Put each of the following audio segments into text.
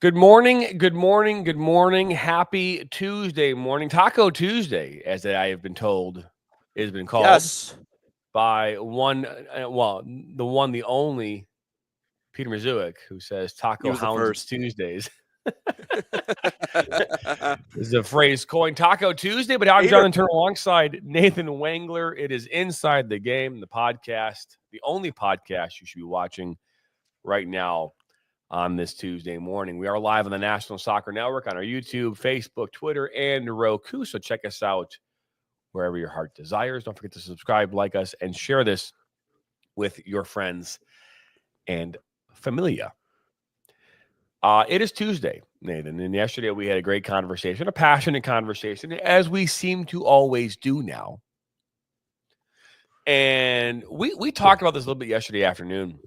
Good morning, good morning, good morning. Happy Tuesday morning. Taco Tuesday, as I have been told, has been called Yes. by the one, the only Peter Mazuik, who says He Taco was the Hounds it's first. Tuesdays. This is a phrase coined Taco Tuesday, but I'm Peter. Jonathan Turner alongside Nathan Wangler. It is Inside the Game, the podcast, the only podcast you should be watching right now on this Tuesday morning. We are live on the National Soccer Network on our YouTube, Facebook, Twitter, and Roku. So check us out wherever your heart desires. Don't forget to subscribe, like us, and share this with your friends and familia. It is Tuesday, Nathan, and yesterday we had a great conversation, a passionate conversation, as we seem to always do now. And we talked about this a little bit yesterday afternoon,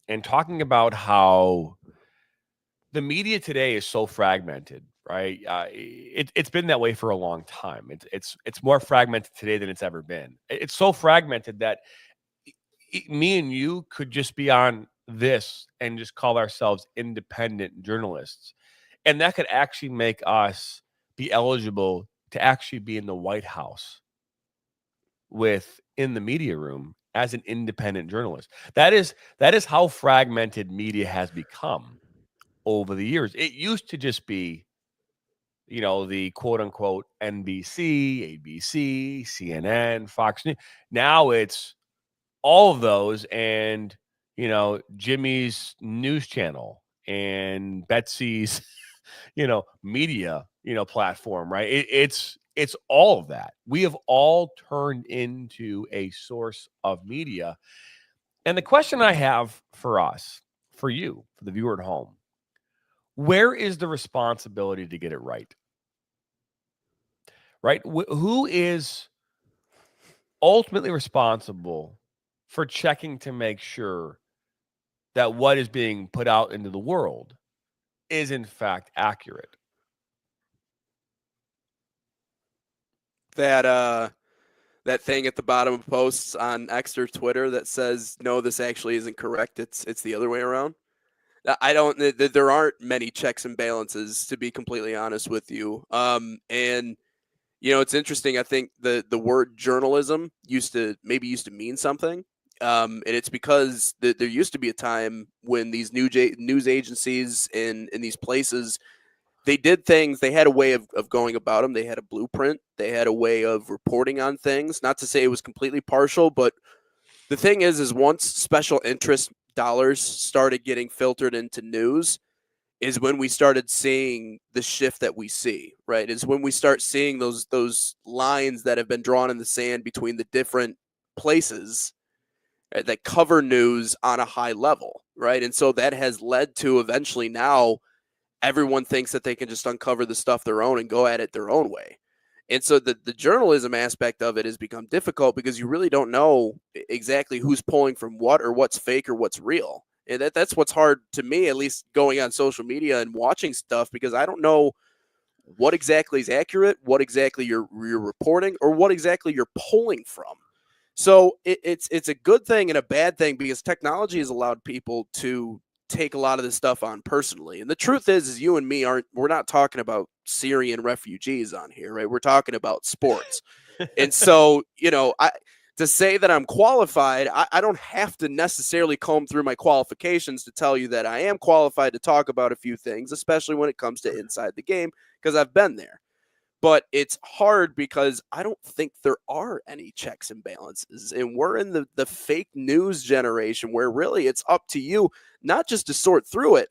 and talking about how the media today is so fragmented, right? It's been that way for a long time. It's more fragmented today than it's ever been. It's so fragmented that me and you could just be on this and just call ourselves independent journalists, and that could actually make us be eligible to actually be in the White House with in the media room as an independent journalist. That is how fragmented media has become over the years. It used to just be, the quote unquote NBC, ABC, CNN, Fox News. Now it's all of those and, Jimmy's news channel and Betsy's, media, platform, right? It's all of that. We have all turned into a source of media. And the question I have for us, for you, for the viewer at home, where is the responsibility to get it right? Right? Who is ultimately responsible for checking to make sure that what is being put out into the world is in fact accurate? That thing at the bottom of posts on X or Twitter that says no, this actually isn't correct. It's the other way around. I don't. There aren't many checks and balances, to be completely honest with you. And it's interesting. I think the word journalism used to mean something. And it's because there used to be a time when these news agencies in these places, they did things. They had a way of going about them. They had a blueprint. They had a way of reporting on things. Not to say it was completely partial, but the thing is once special interest dollars started getting filtered into news, is when we started seeing the shift that we see, right? Is when we start seeing those lines that have been drawn in the sand between the different places, right, that cover news on a high level, right? And so that has led to eventually now everyone thinks that they can just uncover the stuff their own and go at it their own way. And so the journalism aspect of it has become difficult because you really don't know exactly who's pulling from what or what's fake or what's real. And that's what's hard to me, at least going on social media and watching stuff, because I don't know what exactly is accurate, what exactly you're reporting, or what exactly you're pulling from. So it's a good thing and a bad thing because technology has allowed people to take a lot of this stuff on personally. And the truth is you and me we're not talking about Syrian refugees on here, right? We're talking about sports. And so, to say that I'm qualified, I don't have to necessarily comb through my qualifications to tell you that I am qualified to talk about a few things, especially when it comes to inside the game, because I've been there. But it's hard because I don't think there are any checks and balances. And we're in the fake news generation where really it's up to you, not just to sort through it,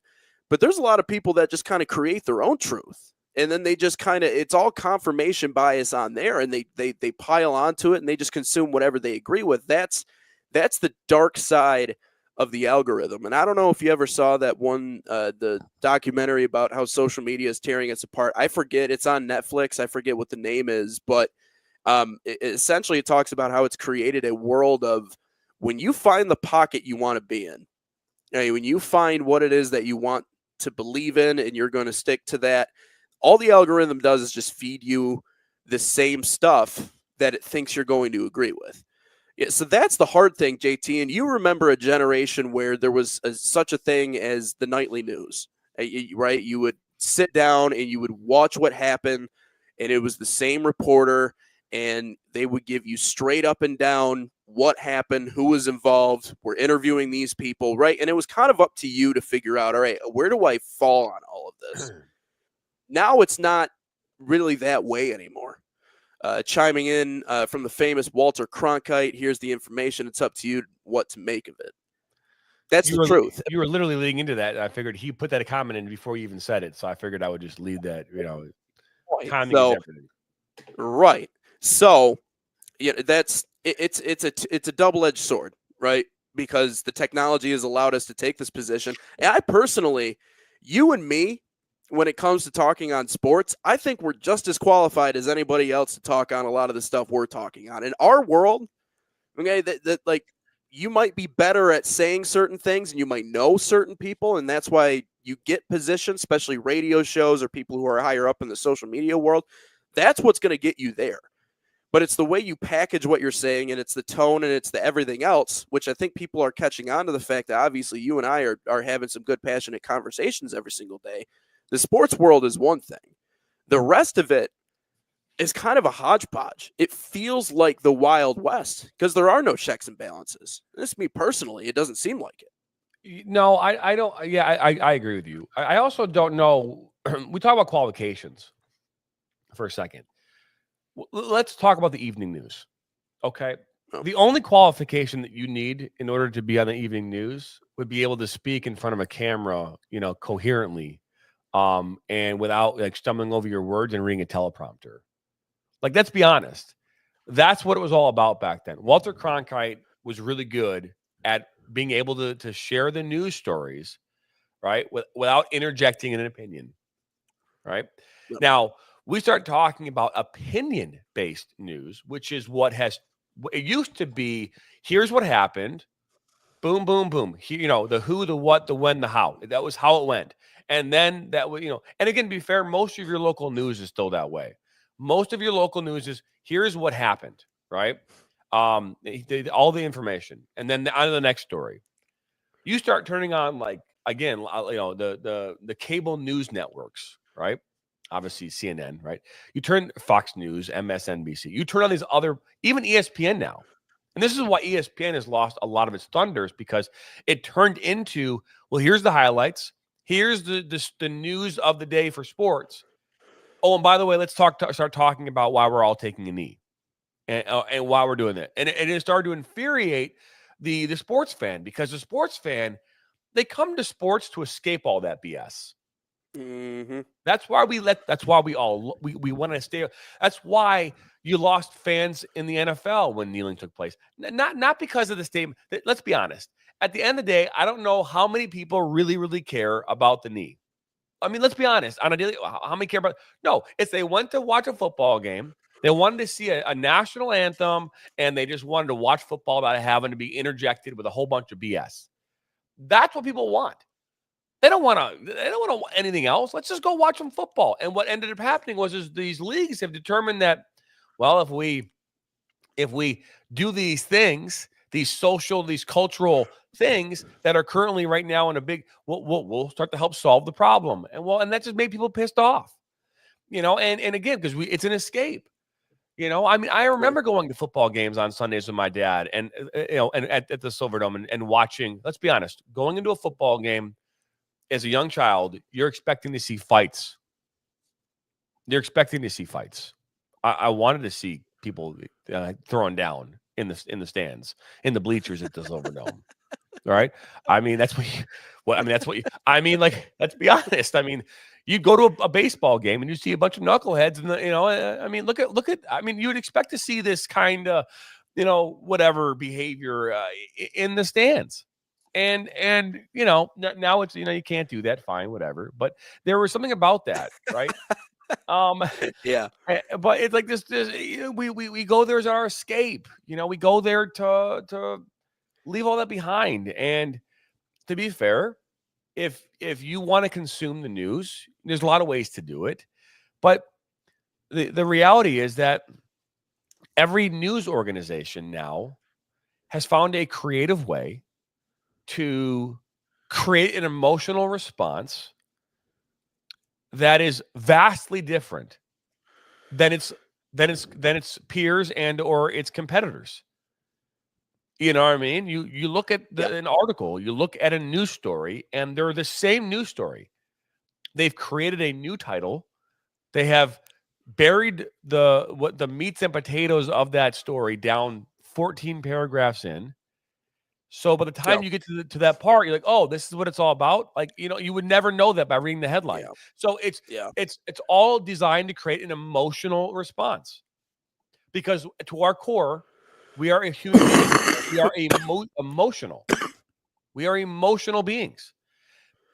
but there's a lot of people that just kind of create their own truth. And then they just kind of, it's all confirmation bias on there, and they pile onto it and they just consume whatever they agree with. That's the dark side of the algorithm. And I don't know if you ever saw that one, the documentary about how social media is tearing us apart. I forget, it's on Netflix. I forget what the name is, but essentially it talks about how it's created a world of when you find the pocket you want to be in, when you find what it is that you want to believe in and you're going to stick to that, all the algorithm does is just feed you the same stuff that it thinks you're going to agree with. Yeah, so that's the hard thing, JT. And you remember a generation where there was such a thing as the nightly news. right? You would sit down and you would watch what happened, and it was the same reporter, and they would give you straight up and down what happened, who was involved. We're interviewing these people, right? And it was kind of up to you to figure out, all right, where do I fall on all of this? Now it's not really that way anymore. Chiming in from the famous Walter Cronkite, here's the information. It's up to you what to make of it. That's the truth. You were literally leading into that. I figured he put that comment in before you even said it, so I figured I would just lead that. Timing is everything. Right. So, yeah, it's a double-edged sword, right? Because the technology has allowed us to take this position. And I personally, you and me, when it comes to talking on sports, I think we're just as qualified as anybody else to talk on a lot of the stuff we're talking on. In our world, okay, that like you might be better at saying certain things and you might know certain people, and that's why you get positions, especially radio shows or people who are higher up in the social media world. That's what's going to get you there. But it's the way you package what you're saying, and it's the tone, and it's the everything else, which I think people are catching on to the fact that obviously you and I are having some good, passionate conversations every single day. The sports world is one thing. The rest of it is kind of a hodgepodge. It feels like the Wild West because there are no checks and balances. This is me personally. It doesn't seem like it. No, I don't. Yeah, I agree with you. I also don't know. We talk about qualifications for a second. Let's talk about the evening news. Okay. Oh. The only qualification that you need in order to be on the evening news would be able to speak in front of a camera, coherently, and without like stumbling over your words and reading a teleprompter. Like, let's be honest. That's what it was all about back then. Walter Cronkite was really good at being able to share the news stories, right, without interjecting an opinion, right? Yep. Now, we start talking about opinion-based news, which is it used to be, here's what happened, boom, boom, boom. The who, the what, the when, the how. That was how it went. And then that was, and again, to be fair, most of your local news is still that way. Most of your local news is, here's what happened, right? All the information. And then on to the next story. You start turning on, like, again, the cable news networks, right? Obviously CNN, right? You turn Fox News, MSNBC. You turn on these other, even ESPN now. And this is why ESPN has lost a lot of its thunders, because it turned into, well, here's the highlights. Here's the news of the day for sports. Oh, and by the way, let's start talking about why we're all taking a knee and why we're doing that. And it started to infuriate the sports fan, because the sports fan, they come to sports to escape all that BS. Mm-hmm. That's why we want to stay. That's why you lost fans in the NFL when kneeling took place. Not because of the statement. Let's be honest. At the end of the day, I don't know how many people really, really care about the knee. I mean, let's be honest. On a daily, how many care about? No, it's they went to watch a football game. They wanted to see a national anthem, and they just wanted to watch football without having to be interjected with a whole bunch of BS. That's what people want. They don't want anything else. Let's just go watch some football. And what ended up happening is these leagues have determined that, well, if we do these things, these social, these cultural things that are currently right now in a big, we'll start to help solve the problem. And that just made people pissed off, and again, because it's an escape. I mean, I remember going to football games on Sundays with my dad, and and at the Silverdome and watching. Let's be honest, going into a football game as a young child, you're expecting to see fights. You're expecting to see fights. I wanted to see people throwing down in the stands, in the bleachers at the Silverdome. All right. I mean, let's be honest. I mean, you go to a baseball game and you see a bunch of knuckleheads, and look at. I mean, you would expect to see this kind of, whatever behavior in the stands. And now it's, you can't do that. Fine, whatever. But there was something about that, right? Yeah. But it's like this we go there as our escape. We go there to leave all that behind. And to be fair, if you want to consume the news, there's a lot of ways to do it. But the reality is that every news organization now has found a creative way to create an emotional response that is vastly different than its peers and or its competitors. You know what I mean? You look at an article, you look at a news story, and they're the same news story. They've created a new title. They have buried the meats and potatoes of that story down 14 paragraphs in. So by the time you get to that part, you're like, oh, this is what it's all about. Like, you would never know that by reading the headline. Yeah. So it's all designed to create an emotional response, because to our core, we are a human being. We are emotional. We are emotional beings,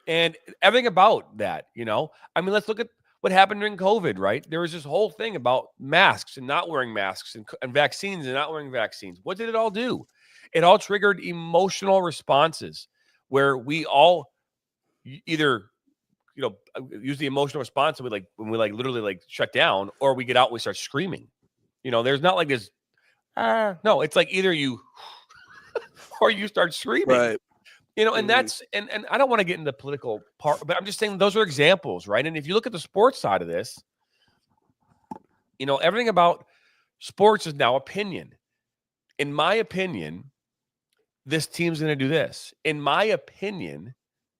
and everything about that. I mean, let's look at what happened during COVID. Right, there was this whole thing about masks and not wearing masks, and vaccines and not wearing vaccines. What did it all do? It all triggered emotional responses where we all either, use the emotional response and when we literally shut down, or we get out and we start screaming. There's not like this. No, it's like either you or you start screaming. Right. And that's and I don't want to get into the political part, but I'm just saying those are examples, right? And if you look at the sports side of this, everything about sports is now opinion. In my opinion, this team's going to do this. In my opinion,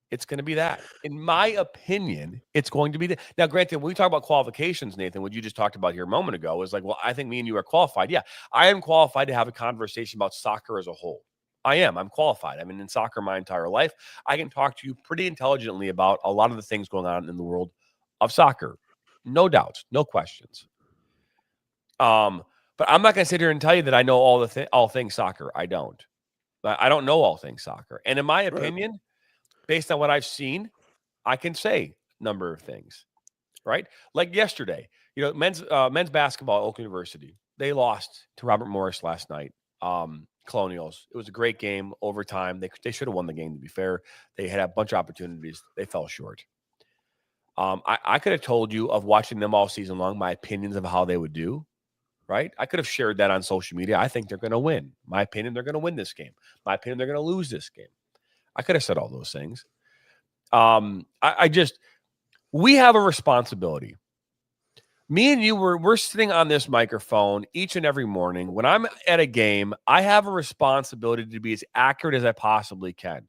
it's going to be that. In my opinion, it's going to be that. Now, granted, when we talk about qualifications, Nathan, what you just talked about here a moment ago was like, well, I think me and you are qualified. Yeah, I am qualified to have a conversation about soccer as a whole. I am. I'm qualified. I've been in soccer my entire life. I can talk to you pretty intelligently about a lot of the things going on in the world of soccer. No doubts, no questions. But I'm not going to sit here and tell you that I know all things soccer. I don't. I don't know all things soccer. And in my opinion, based on what I've seen, I can say a number of things, right? Like yesterday, men's basketball at Oak University, they lost to Robert Morris last night. Colonials. It was a great game, overtime. They should have won the game, to be fair. They had a bunch of opportunities. They fell short. I could have told you, of watching them all season long, my opinions of how they would do. Right? I could have shared that on social media. I think they're going to win. My opinion, they're going to win this game. My opinion, they're going to lose this game. I could have said all those things. We have a responsibility. Me and you, we're sitting on this microphone each and every morning. When I'm at a game, I have a responsibility to be as accurate as I possibly can.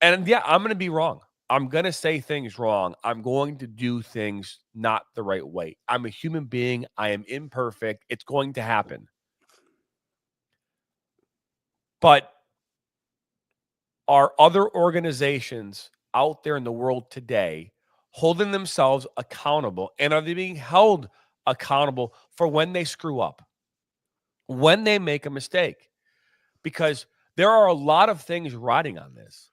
And yeah, I'm going to be wrong. I'm going to say things wrong. I'm going to do things not the right way. I'm a human being. I am imperfect. It's going to happen. But are other organizations out there in the world today holding themselves accountable, and are they being held accountable for when they screw up, when they make a mistake? Because there are a lot of things riding on this,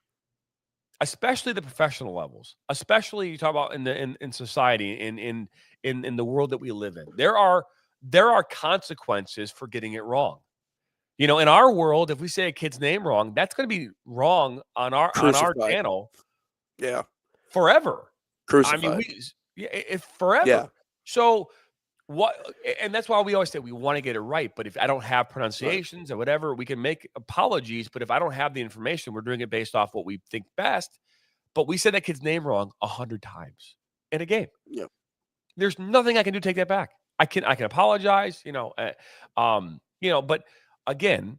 especially the professional levels, especially you talk about in society, in the world that we live in. There are consequences for getting it wrong. In our world, if we say a kid's name wrong, that's going to be wrong on our channel. Yeah, forever. Crucified. I mean, it's forever. Yeah. So what? And that's why we always say we want to get it right. But if I don't have pronunciations or whatever, we can make apologies. But if I don't have the information, we're doing it based off what we think best. But we said that kid's name wrong 100 times in a game. Yeah. There's nothing I can do to take that back. I can apologize. But again,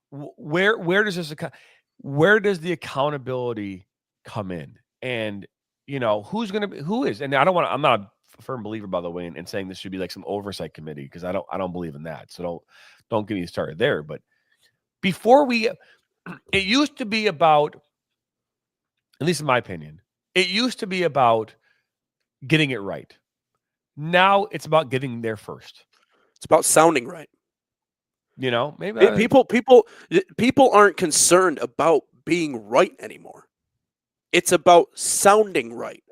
where does the accountability come in? And who is, and I'm not a firm believer, by the way, in saying this should be like some oversight committee, because I don't believe in that. So don't get me started there. But before it used to be about, at least in my opinion, it used to be about getting it right. Now it's about getting there first. It's about sounding right. Maybe people aren't concerned about being right anymore. It's about sounding right.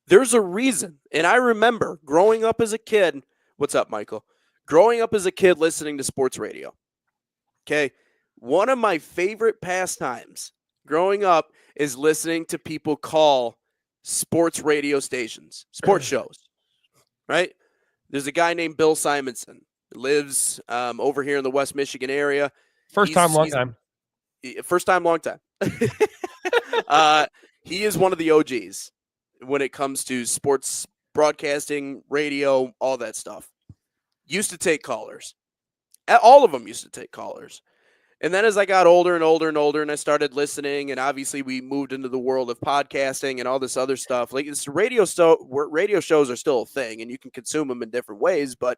There's a reason. And I remember growing up as a kid. What's up, Michael? Growing up as a kid listening to sports radio. Okay. One of my favorite pastimes growing up is listening to people call sports radio stations, sports shows, right? There's a guy named Bill Simonson who lives over here in the West Michigan area. First time, long time. He is one of the OGs when it comes to sports broadcasting, radio, all that stuff. Used to take callers. All of them used to take callers. And then as I got older and older and older and I started listening, and obviously we moved into the world of podcasting and all this other stuff, like this radio shows are still a thing and you can consume them in different ways, but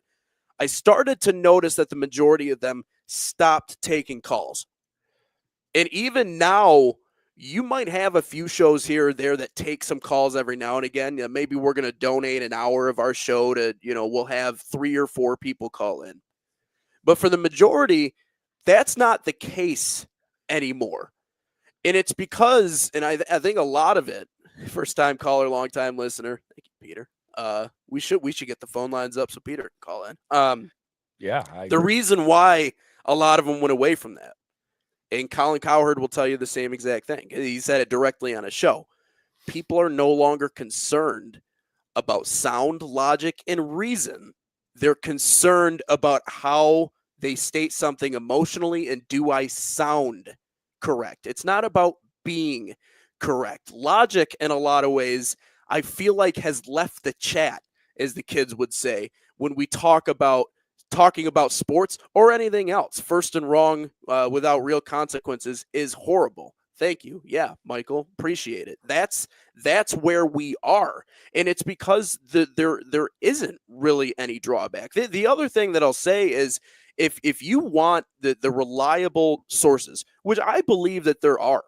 I started to notice that the majority of them stopped taking calls. And even now, you might have a few shows here or there that take some calls every now and again. Maybe we're going to donate an hour of our show to, we'll have 3 or 4 people call in. But for the majority, that's not the case anymore. And it's because, and I think a lot of it, first time caller, long time listener. Thank you, Peter. We should get the phone lines up so Peter can call in. Yeah. The reason why a lot of them went away from that, and Colin Cowherd will tell you the same exact thing. He said it directly on a show. People are no longer concerned about sound, logic, and reason. They're concerned about how they state something emotionally and do I sound correct? It's not about being correct. Logic, in a lot of ways, I feel like has left the chat, as the kids would say, when we talking about sports or anything else. First and wrong without real consequences is horrible. Thank you. Yeah, Michael, appreciate it. That's where we are. And it's because there isn't really any drawback. The other thing that I'll say is if you want the reliable sources, which I believe that there are,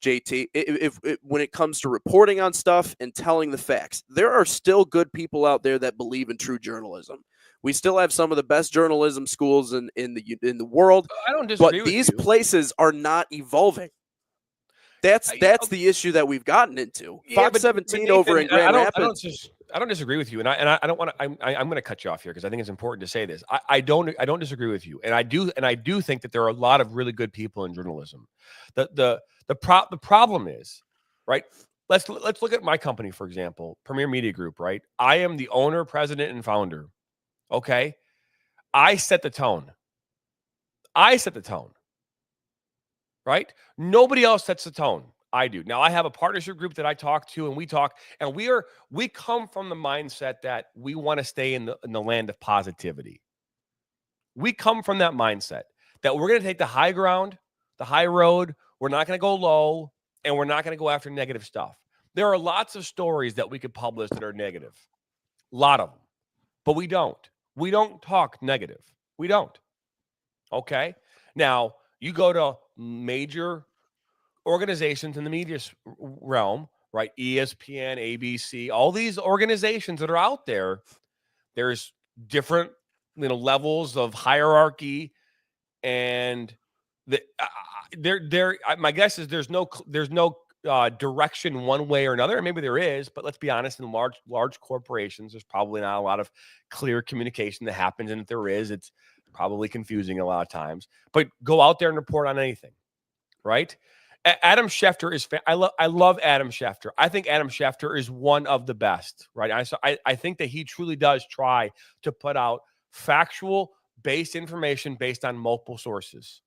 JT, if when it comes to reporting on stuff and telling the facts, there are still good people out there that believe in true journalism. We still have some of the best journalism schools in the world. I don't disagree with these you. places are not evolving. That's the issue that we've gotten into. Fox 17 over in Grand Rapids. I don't disagree with you, and I don't want to. I'm going to cut you off here because I think it's important to say this. I don't disagree with you, and I do think that there are a lot of really good people in journalism. The problem is, right? Let's look at my company, for example, Premier Media Group. Right, I am the owner, president, and founder. Okay, I set the tone. Right? Nobody else sets the tone. I do. Now I have a partnership group that I talk to, and we talk, and we come from the mindset that we want to stay in the land of positivity. We come from that mindset that we're going to take the high ground, the high road. We're not going to go low, and we're not going to go after negative stuff. There are lots of stories that we could publish that are negative. A lot of them. But we don't. We don't talk negative. We don't. Okay? Now, you go to major organizations in the media realm, right? ESPN, ABC, all these organizations that are out there, there's different, levels of hierarchy, and my guess is there's no direction one way or another, and maybe there is, but let's be honest, in large corporations, there's probably not a lot of clear communication that happens, and if there is, it's probably confusing a lot of times. But go out there and report on anything, right? Adam Schefter is. I love Adam Schefter. I think Adam Schefter is one of the best, right? I think that he truly does try to put out factual based information based on multiple sources.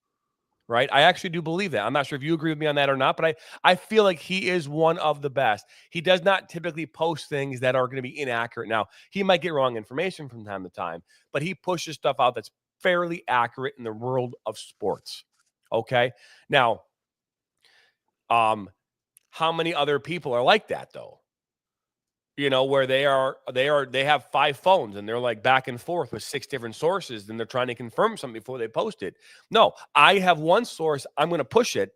Right? I actually do believe that. I'm not sure if you agree with me on that or not, but I feel like he is one of the best. He does not typically post things that are going to be inaccurate. Now, he might get wrong information from time to time, but he pushes stuff out that's fairly accurate in the world of sports. Okay? Now, how many other people are like that though? Where they have 5 phones and they're like back and forth with 6 different sources and they're trying to confirm something before they post it. No, I have one source. I'm going to push it.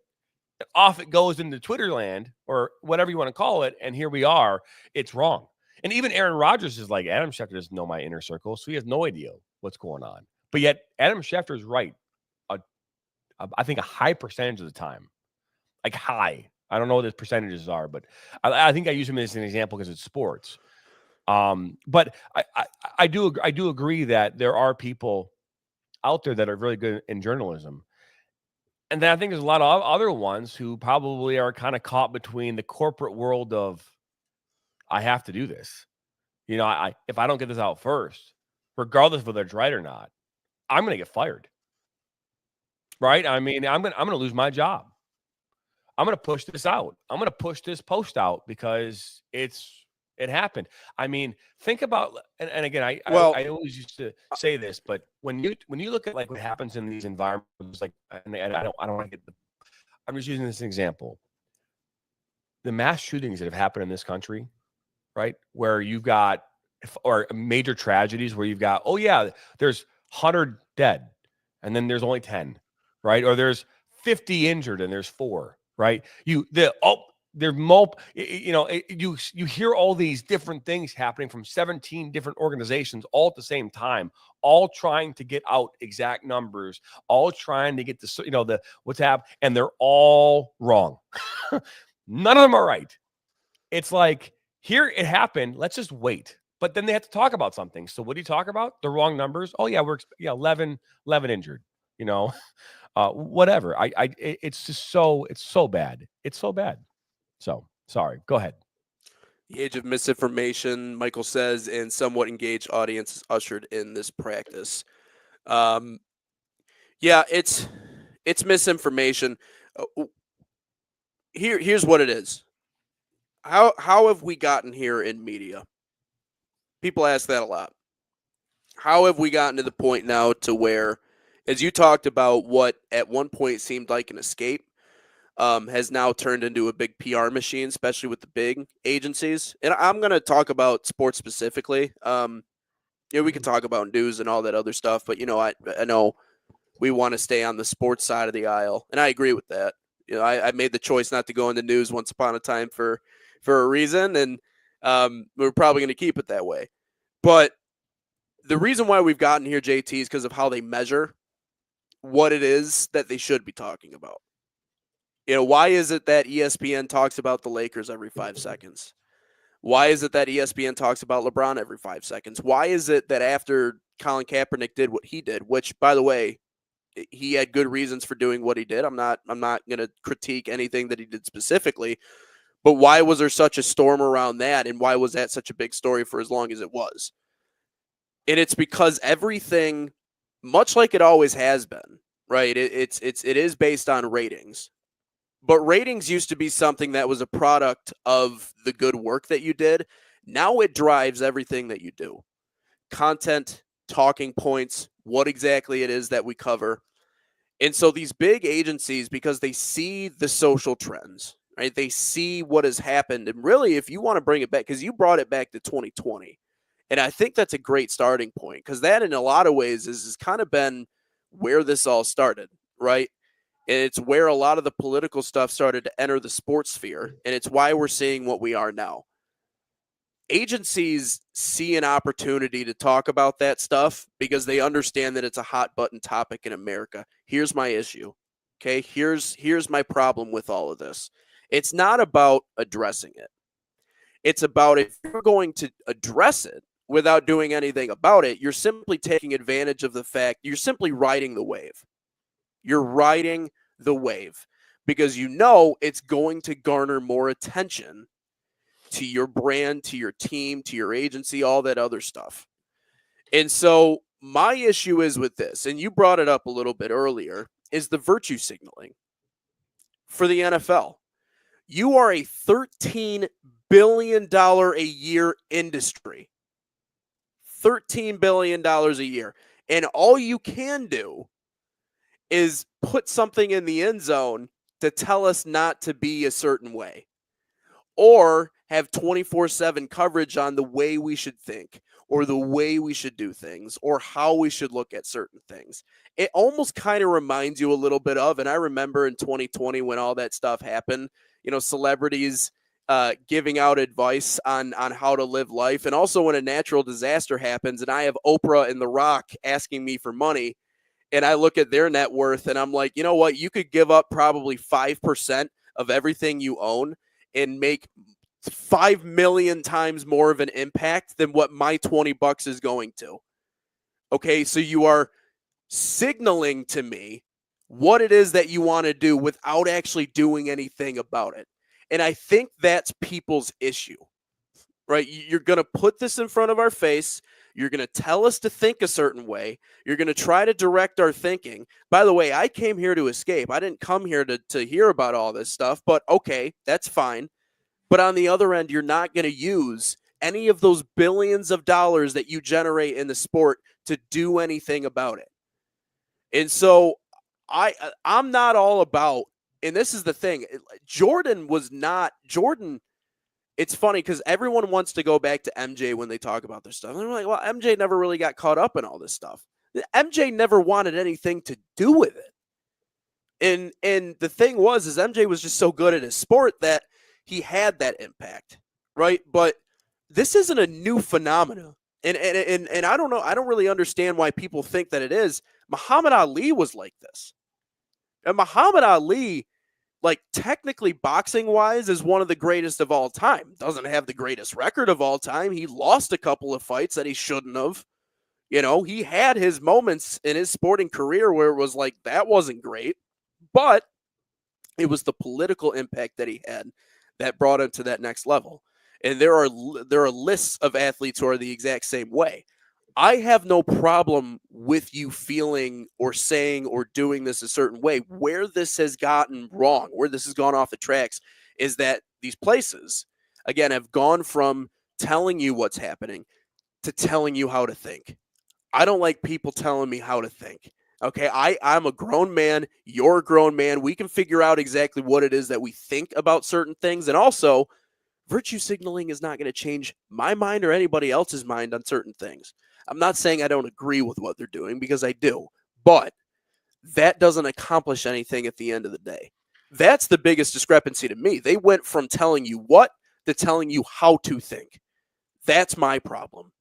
Off it goes into Twitter land or whatever you want to call it. And here we are. It's wrong. And even Aaron Rodgers is like, Adam Schefter doesn't know my inner circle, so he has no idea what's going on. But yet Adam Schefter is right. I think a high percentage of the time, like high. I don't know what the percentages are, but I think I use him as an example because it's sports. But I do agree that there are people out there that are really good in journalism. And then I think there's a lot of other ones who probably are kind of caught between the corporate world of, I have to do this. If I don't get this out first, regardless of whether it's right or not, I'm going to get fired. Right? I mean, I'm going to lose my job. I'm going to push this out. I'm going to push this post out because it's It happened. I mean, think about, and again, Well, I always used to say this, but when you look at like what happens in these environments, like, and I don't want to get the, I'm just using this example. The mass shootings that have happened in this country, right? Where you've got, or major tragedies where you've got, oh yeah, there's 100 dead, and then there's only 10, right? Or there's 50 injured and there's 4, right? They're you hear all these different things happening from 17 different organizations all at the same time, all trying to get out exact numbers, all trying to get the what's happening, and they're all wrong. None of them are right. It's like, here it happened, let's just wait. But then they have to talk about something. So what do you talk about? The wrong numbers. Oh yeah, 11 injured, whatever. It's just it's so bad. It's so bad. So sorry, go ahead. The age of misinformation, Michael says, and somewhat engaged audience is ushered in this practice. Yeah, it's misinformation. Here's what it is. How have we gotten here in media? People ask that a lot. How have we gotten to the point now to where, as you talked about, what at one point seemed like an escape, has now turned into a big PR machine, especially with the big agencies. And I'm going to talk about sports specifically. We can talk about news and all that other stuff, but I know we want to stay on the sports side of the aisle, and I agree with that. I made the choice not to go in the news once upon a time for a reason, and we're probably going to keep it that way. But the reason why we've gotten here, JT, is because of how they measure what it is that they should be talking about. Why is it that ESPN talks about the Lakers every 5 seconds? Why is it that ESPN talks about LeBron every 5 seconds? Why is it that after Colin Kaepernick did what he did, which, by the way, he had good reasons for doing what he did. I'm not going to critique anything that he did specifically, but why was there such a storm around that, and why was that such a big story for as long as it was? And it's because everything, much like it always has been, right? It is based on ratings. But ratings used to be something that was a product of the good work that you did. Now it drives everything that you do. Content, talking points, what exactly it is that we cover. And so these big agencies, because they see the social trends, right? They see what has happened. And really, if you want to bring it back, because you brought it back to 2020, and I think that's a great starting point, because that in a lot of ways has kind of been where this all started, right? And it's where a lot of the political stuff started to enter the sports sphere, and it's why we're seeing what we are now. Agencies see an opportunity to talk about that stuff because they understand that it's a hot button topic in America. Here's my issue. Okay, here's my problem with all of this. It's not about addressing it. It's about, if you're going to address it without doing anything about it, you're simply taking advantage of the fact you're simply riding the wave. You're riding the wave because it's going to garner more attention to your brand, to your team, to your agency, all that other stuff. And so my issue is with this, and you brought it up a little bit earlier, is the virtue signaling for the NFL. You are a $13 billion a year industry. $13 billion a year. And all you can do is put something in the end zone to tell us not to be a certain way, or have 24/7 coverage on the way we should think, or the way we should do things, or how we should look at certain things. It almost kind of reminds you a little bit of, and I remember in 2020 when all that stuff happened, celebrities giving out advice on how to live life. And also when a natural disaster happens and I have Oprah and The Rock asking me for money, and I look at their net worth and I'm like, you know what? You could give up probably 5% of everything you own and make 5 million times more of an impact than what my $20 is going to. Okay, so you are signaling to me what it is that you want to do without actually doing anything about it. And I think that's people's issue, right? You're going to put this in front of our face. You're going to tell us to think a certain way. You're going to try to direct our thinking. By the way, I came here to escape. I didn't come here to hear about all this stuff, but okay, that's fine. But on the other end, you're not going to use any of those billions of dollars that you generate in the sport to do anything about it. And so I'm not all about, and this is the thing, Jordan, it's funny because everyone wants to go back to MJ when they talk about this stuff. And they're like, well, MJ never really got caught up in all this stuff. MJ never wanted anything to do with it. And the thing is MJ was just so good at his sport that he had that impact, right? But this isn't a new phenomenon. And I don't know, I don't really understand why people think that it is. Muhammad Ali was like this. And Muhammad Ali, like, technically boxing wise, is one of the greatest of all time. Doesn't have the greatest record of all time. He lost a couple of fights that he shouldn't have. You know, he had his moments in his sporting career where it was like, that wasn't great, but it was the political impact that he had that brought him to that next level. And there are lists of athletes who are the exact same way. I have no problem with you feeling or saying or doing this a certain way. Where this has gotten wrong, where this has gone off the tracks, is that these places, again, have gone from telling you what's happening to telling you how to think. I don't like people telling me how to think. Okay, I'm a grown man. You're a grown man. We can figure out exactly what it is that we think about certain things. And also, virtue signaling is not going to change my mind or anybody else's mind on certain things. I'm not saying I don't agree with what they're doing, because I do, but that doesn't accomplish anything at the end of the day. That's the biggest discrepancy to me. They went from telling you what to telling you how to think. That's my problem.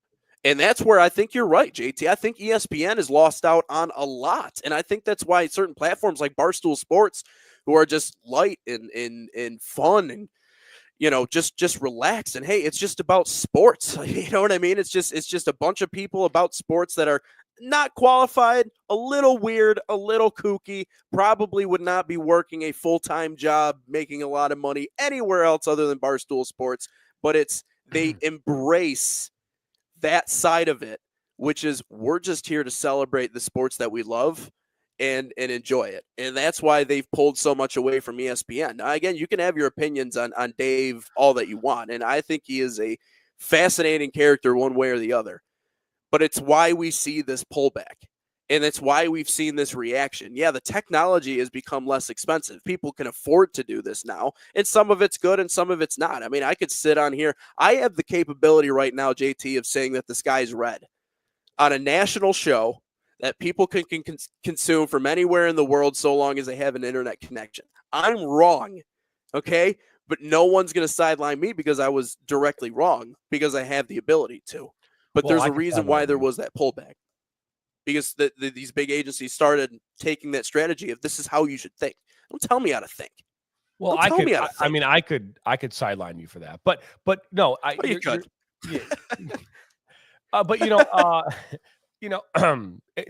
And that's where I think you're right, JT. I think ESPN has lost out on a lot. And I think that's why certain platforms like Barstool Sports, who are just light and fun and, you know, just relaxed, and hey, it's just about sports. You know what I mean? It's just a bunch of people about sports that are not qualified, a little weird, a little kooky, probably would not be working a full-time job, making a lot of money anywhere else other than Barstool Sports. But they embrace that side of it, which is, we're just here to celebrate the sports that we love and enjoy it. And that's why they've pulled so much away from ESPN. Now, again, you can have your opinions on Dave all that you want, and I think he is a fascinating character one way or the other. But it's why we see this pullback, and it's why we've seen this reaction. Yeah, the technology has become less expensive. People can afford to do this now, and some of it's good and some of it's not. I mean, I could sit on here. I have the capability right now, JT, of saying that the sky's red on a national show that people can consume from anywhere in the world so long as they have an internet connection. I'm wrong, okay? But no one's going to sideline me because I was directly wrong, because I have the ability to. But there's a reason why there was that pullback, because these big agencies started taking that strategy of, this is how you should think. Don't tell me how to think. Well, I could sideline you for that, but no, you could. Yeah. But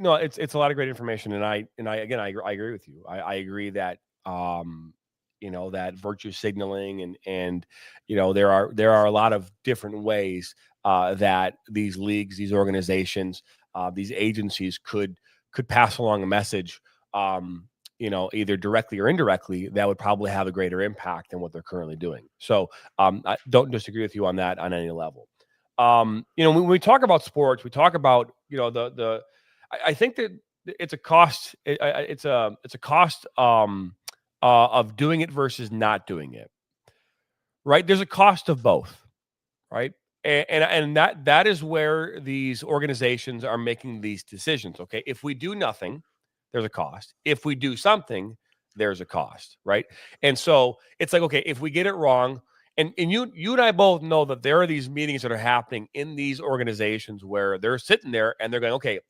no, it's a lot of great information, and I agree with you. I agree that that virtue signaling and there are a lot of different ways that these leagues, these organizations, these agencies could pass along a message, either directly or indirectly, that would probably have a greater impact than what they're currently doing. So I don't disagree with you on that on any level. When we talk about sports, we talk about, I think that it's a cost. It's a cost of doing it versus not doing it. Right. There's a cost of both. Right. And that is where these organizations are making these decisions. Okay. If we do nothing, there's a cost. If we do something, there's a cost. Right. And so it's like, okay, if we get it wrong, and you and I both know that there are these meetings that are happening in these organizations where they're sitting there and they're going, okay,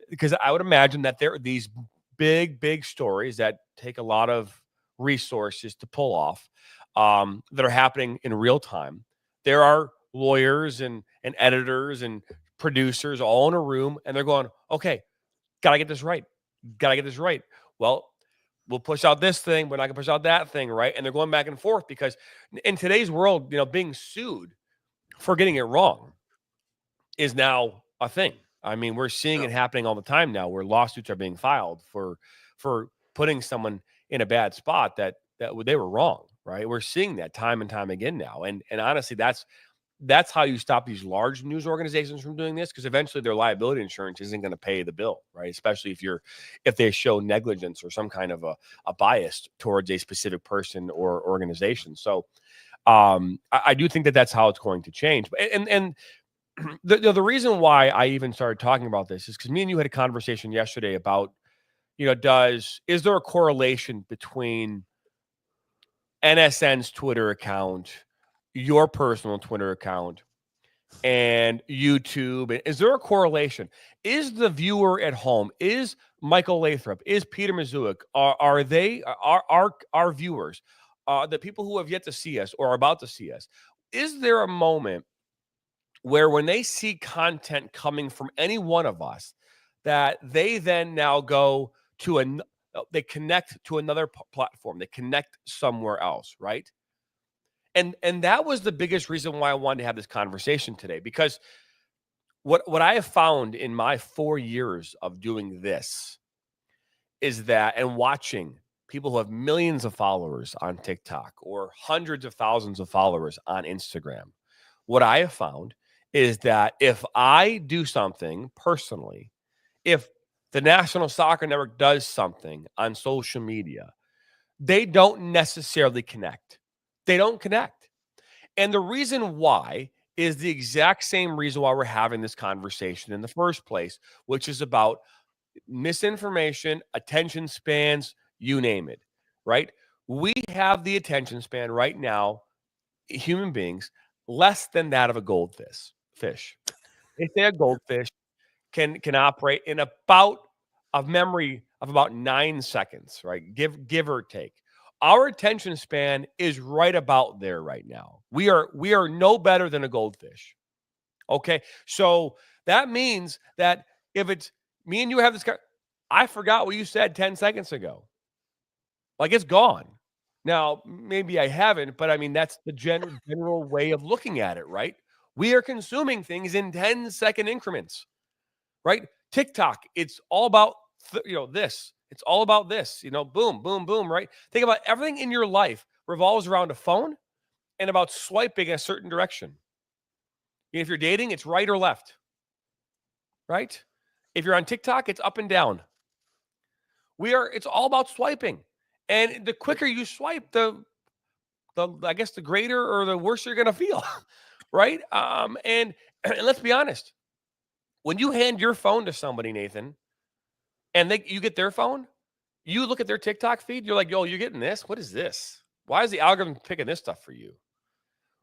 because I would imagine that there are these big stories that take a lot of resources to pull off, that are happening in real time. There are lawyers and editors and producers all in a room, and they're going, okay, gotta get this right. Well, we'll push out this thing, we're not gonna push out that thing, right? And they're going back and forth, because in today's world, being sued for getting it wrong is now a thing. I mean, we're seeing it happening all the time now, where lawsuits are being filed for putting someone in a bad spot that they were wrong, right? We're seeing that time and time again now. And honestly, that's that's how you stop these large news organizations from doing this, because eventually their liability insurance isn't going to pay the bill, right? Especially if they show negligence or some kind of a bias towards a specific person or organization. So I do think that that's how it's going to change. And the reason why I even started talking about this is because me and you had a conversation yesterday about, is there a correlation between NSN's Twitter account, your personal Twitter account, and YouTube? Is there a correlation? Is the viewer at home, is Michael Lathrop, is Peter Mazuik, are they our viewers, the people who have yet to see us or are about to see us, is there a moment where when they see content coming from any one of us that they then now go to they connect to another platform, they connect somewhere else, right? And that was the biggest reason why I wanted to have this conversation today, because what I have found in my 4 years of doing this is that, and watching people who have millions of followers on TikTok or hundreds of thousands of followers on Instagram, what I have found is that if I do something personally, if the National Soccer Network does something on social media, they don't necessarily connect. They don't connect. And the reason why is the exact same reason why we're having this conversation in the first place, which is about misinformation, attention spans, you name it, right? We have the attention span right now, human beings, less than that of a goldfish. They say a goldfish can operate in about a memory of about 9 seconds, right? Give or take. Our attention span is right about there right now. We are no better than a goldfish. Okay? So that means that if it's me and you have this guy, I forgot what you said 10 seconds ago. Like, it's gone. Now, maybe I haven't, but I mean, that's the general way of looking at it, right? We are consuming things in 10-second increments, right? TikTok, it's all about, this. It's all about this, boom, boom, boom, right? Think about everything in your life revolves around a phone and about swiping a certain direction. If you're dating, it's right or left, right? If you're on TikTok, it's up and down. It's all about swiping. And the quicker you swipe, the I guess the greater or the worse you're going to feel, right? And let's be honest. When you hand your phone to somebody, Nathan, and you get their phone, you look at their TikTok feed, you're like, yo, you're getting this? What is this? Why is the algorithm picking this stuff for you?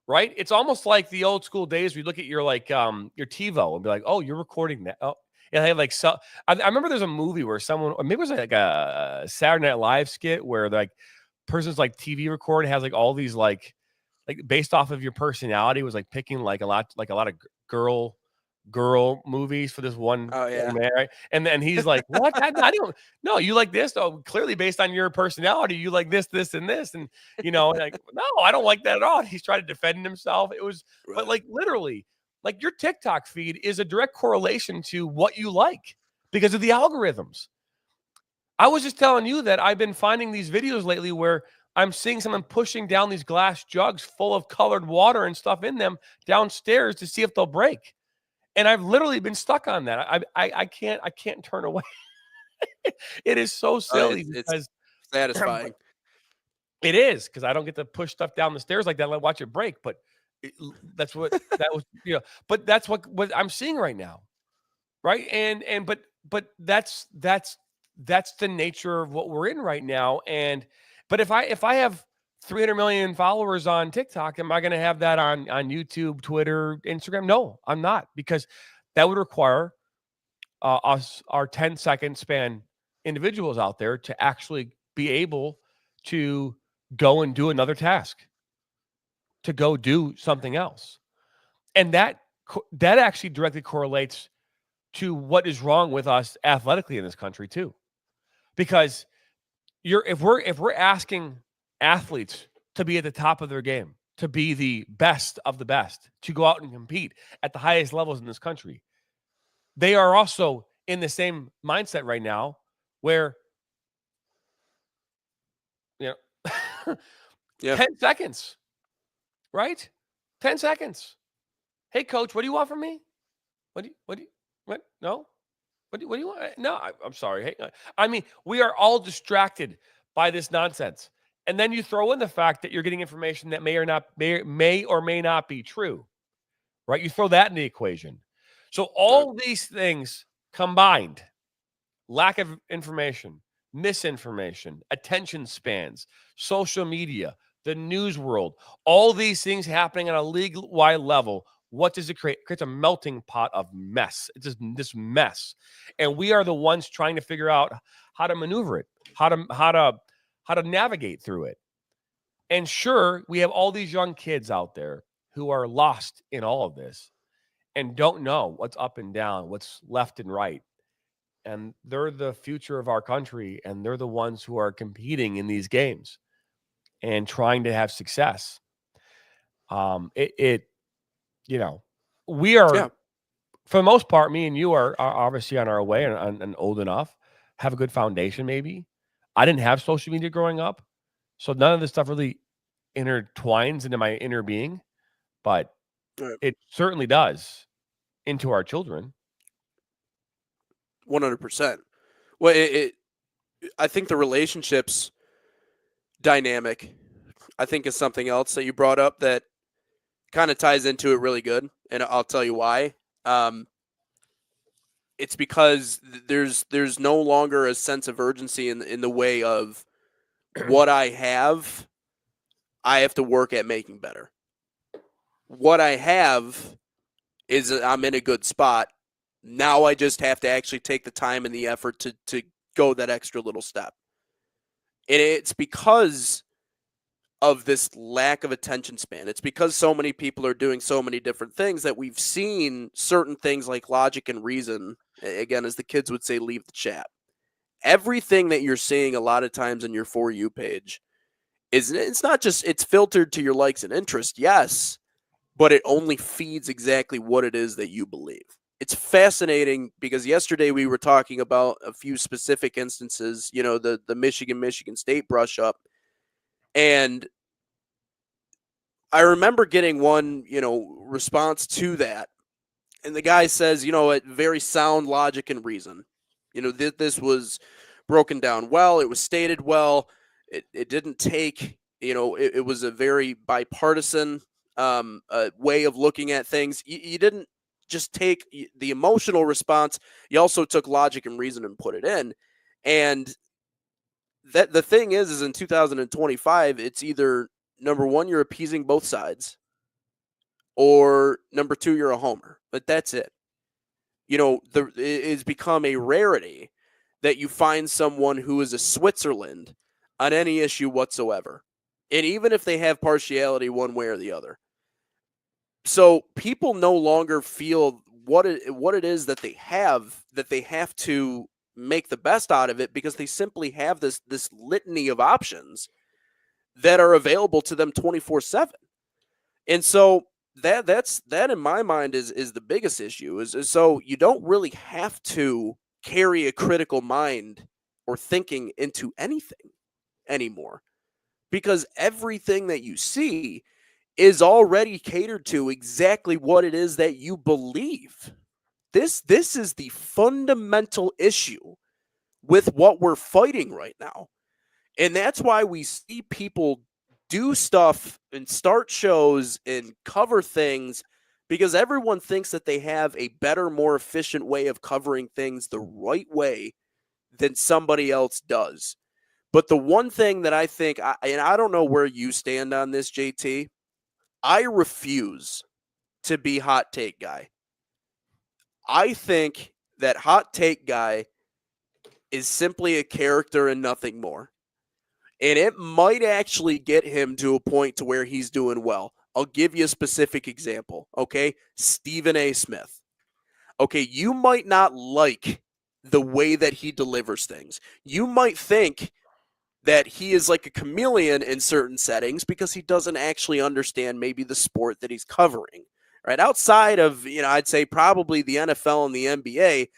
Right? It's almost like the old school days where you look at your your TiVo and be like, oh, you're recording that. Oh, and they have I remember there's a movie where someone, or maybe it was like a Saturday Night Live skit where person's TV record has all these like based off of your personality was picking a lot of girl movies for this one young man, right? And then he's like, what? I don't know. You like this? Oh, clearly based on your personality, you like this, this, and this. And no, I don't like that at all. He's trying to defend himself. It was, right. But literally, your TikTok feed is a direct correlation to what you like because of the algorithms. I was just telling you that I've been finding these videos lately where I'm seeing someone pushing down these glass jugs full of colored water and stuff in them downstairs to see if they'll break. And I've literally been stuck on that. I can't turn away. It is so silly. It's satisfying. It is, because I don't get to push stuff down the stairs like that and watch it break. But that's what that was, But that's what I'm seeing right now, right? But that's the nature of what we're in right now. But if I have 300 million followers on TikTok, am I going to have that on YouTube, Twitter, Instagram? No, I'm not, because that would require our 10-second span individuals out there to actually be able to go and do another task, to go do something else. And that actually directly correlates to what is wrong with us athletically in this country too. Because if we're asking athletes to be at the top of their game, to be the best of the best, to go out and compete at the highest levels in this country, they are also in the same mindset right now where 10 seconds, right? 10 seconds. Hey, coach, what do you want from me? What? No? What do you want? No, I'm sorry. Hey, I mean, we are all distracted by this nonsense. And then you throw in the fact that you're getting information that may or may not be true, right? You throw that in the equation. So all these things combined, lack of information, misinformation, attention spans, social media, the news world, all these things happening on a league-wide level, what does it create? It creates a melting pot of mess. It's just this mess. And we are the ones trying to figure out how to maneuver it, how to navigate through it. And sure, we have all these young kids out there who are lost in all of this and don't know what's up and down, what's left and right. And they're the future of our country, and they're the ones who are competing in these games and trying to have success. We are, for the most part, me and you are obviously on our way and old enough, have a good foundation. Maybe I didn't have social media growing up, so none of this stuff really intertwines into my inner being, but it certainly does into our children. 100%. Well, I think the relationships dynamic, I think, is something else that you brought up that kind of ties into it really good, and I'll tell you why. It's because there's no longer a sense of urgency in the way of what I have to work at making better. What I have is I'm in a good spot. Now I just have to actually take the time and the effort to go that extra little step. And it's because of this lack of attention span. It's because so many people are doing so many different things that we've seen certain things like logic and reason, again, as the kids would say, leave the chat. Everything that you're seeing a lot of times in your For You page it's not just, it's filtered to your likes and interests, yes, but it only feeds exactly what it is that you believe. It's fascinating because yesterday we were talking about a few specific instances, the Michigan State brush up. And I remember getting one, response to that. And the guy says, very sound logic and reason. This was broken down well. It was stated well. It didn't take, it was a very bipartisan way of looking at things. You didn't just take the emotional response. You also took logic and reason and put it in. And that the thing is in 2025, it's either number one, you're appeasing both sides, or number two, you're a homer. But that's it. It's become a rarity that you find someone who is a Switzerland on any issue whatsoever. And even if they have partiality one way or the other. So people no longer feel what it is that they have to make the best out of it, because they simply have this litany of options that are available to them 24/7. And so that in my mind is the biggest issue is so you don't really have to carry a critical mind or thinking into anything anymore, because everything that you see is already catered to exactly what it is that you believe. This is the fundamental issue with what we're fighting right now. And that's why we see people do stuff and start shows and cover things, because everyone thinks that they have a better, more efficient way of covering things the right way than somebody else does. But the one thing that I think, and I don't know where you stand on this, JT, I refuse to be hot take guy. I think that hot take guy is simply a character and nothing more. And it might actually get him to a point to where he's doing well. I'll give you a specific example, okay? Stephen A. Smith. Okay, you might not like the way that he delivers things. You might think that he is like a chameleon in certain settings because he doesn't actually understand maybe the sport that he's covering. Right? Outside of, I'd say probably the NFL and the NBA,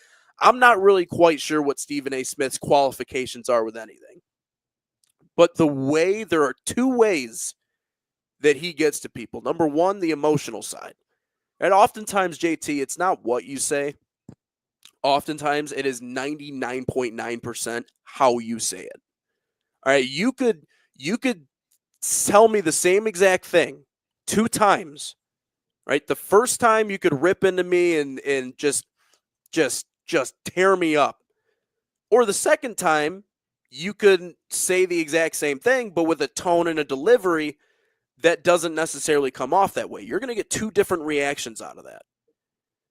I'm not really quite sure what Stephen A. Smith's qualifications are with anything. But there are two ways that he gets to people. Number one, the emotional side. And oftentimes, JT, it's not what you say. Oftentimes, it is 99.9% how you say it. All right, you could tell me the same exact thing 2 times, right? The first time you could rip into me and just tear me up. Or the second time, you could say the exact same thing, but with a tone and a delivery that doesn't necessarily come off that way. You're going to get 2 different reactions out of that.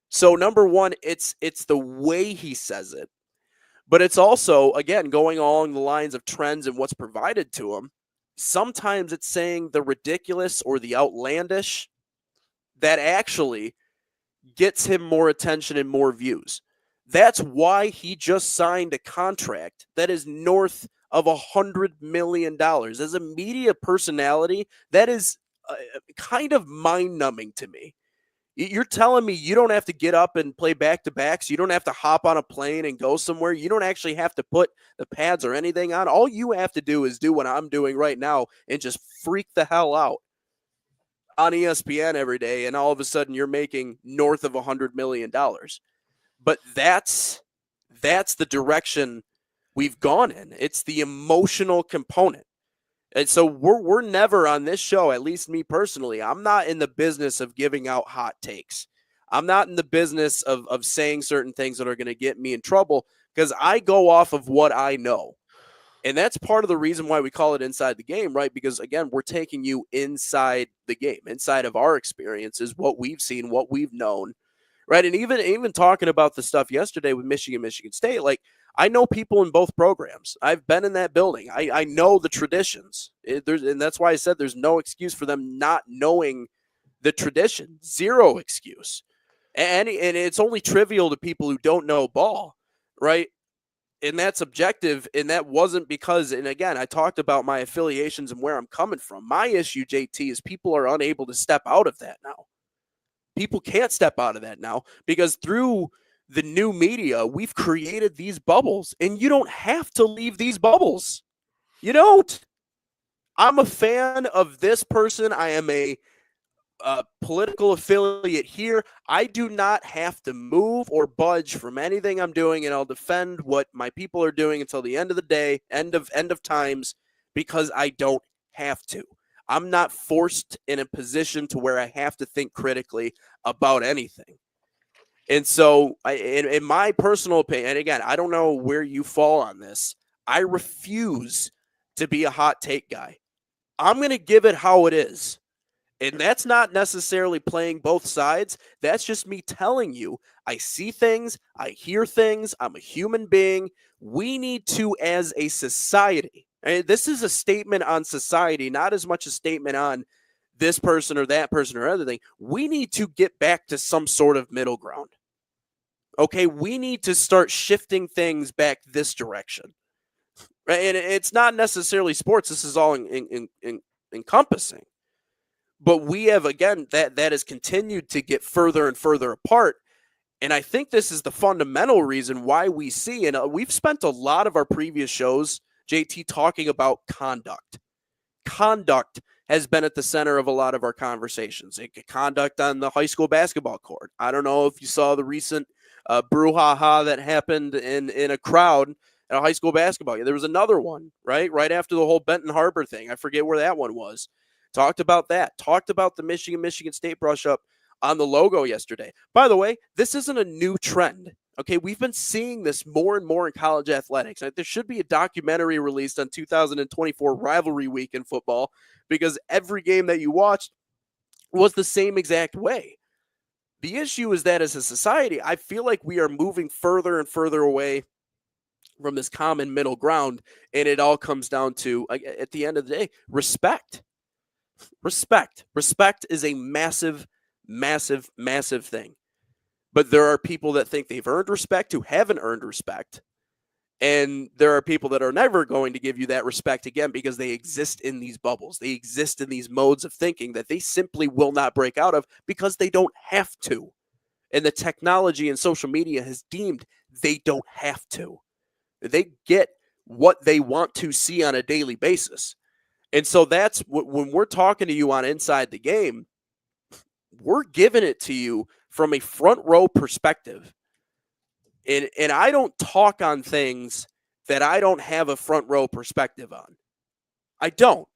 So number one, it's the way he says it, but it's also, again, going along the lines of trends and what's provided to him. Sometimes it's saying the ridiculous or the outlandish that actually gets him more attention and more views. That's why he just signed a contract that is north of $100 million. As a media personality, that is kind of mind-numbing to me. You're telling me you don't have to get up and play back-to-backs. You don't have to hop on a plane and go somewhere. You don't actually have to put the pads or anything on. All you have to do is do what I'm doing right now and just freak the hell out on ESPN every day, and all of a sudden you're making north of $100 million. But that's the direction we've gone in. It's the emotional component. And so we're never on this show, at least me personally, I'm not in the business of giving out hot takes. I'm not in the business of saying certain things that are going to get me in trouble, because I go off of what I know. And that's part of the reason why we call it Inside the Game, right? Because, again, we're taking you inside the game, inside of our experiences, what we've seen, what we've known, right? And even talking about the stuff yesterday with Michigan State, like, I know people in both programs. I've been in that building. I know the traditions. And that's why I said there's no excuse for them not knowing the tradition. Zero excuse. And it's only trivial to people who don't know ball, right? And that's objective, and that wasn't because, and again, I talked about my affiliations and where I'm coming from. My issue, JT, is people are unable to step out of that now. People can't step out of that now because through the new media, we've created these bubbles, and you don't have to leave these bubbles. You don't. I'm a fan of this person. I am a political affiliate here. I do not have to move or budge from anything I'm doing, and I'll defend what my people are doing until the end of the day, end of times, because I don't have to. I'm not forced in a position to where I have to think critically about anything. And so, in my personal opinion, and again, I don't know where you fall on this, I refuse to be a hot take guy. I'm going to give it how it is. And that's not necessarily playing both sides. That's just me telling you, I see things, I hear things, I'm a human being. We need to, as a society, and this is a statement on society, not as much a statement on this person or that person or other thing. We need to get back to some sort of middle ground. Okay, we need to start shifting things back this direction. Right? And it's not necessarily sports. This is all encompassing. But we have, again, that has continued to get further and further apart. And I think this is the fundamental reason why we see, and we've spent a lot of our previous shows, JT, talking about conduct. Conduct has been at the center of a lot of our conversations. Conduct on the high school basketball court. I don't know if you saw the recent brouhaha that happened in a crowd at a high school basketball. There was another one, right after the whole Benton Harbor thing. I forget where that one was. Talked about that. Talked about the Michigan State brush up on the logo yesterday. By the way, this isn't a new trend. Okay, we've been seeing this more and more in college athletics. There should be a documentary released on 2024 rivalry week in football, because every game that you watched was the same exact way. The issue is that as a society, I feel like we are moving further and further away from this common middle ground, and it all comes down to, at the end of the day, respect. Respect is a massive, massive, massive thing. But there are people that think they've earned respect who haven't earned respect. And there are people that are never going to give you that respect again because they exist in these bubbles. They exist in these modes of thinking that they simply will not break out of because they don't have to. And the technology and social media has deemed they don't have to. They get what they want to see on a daily basis. And so that's when we're talking to you on Inside the Game, we're giving it to you from a front row perspective. And I don't talk on things that I don't have a front row perspective on. I don't.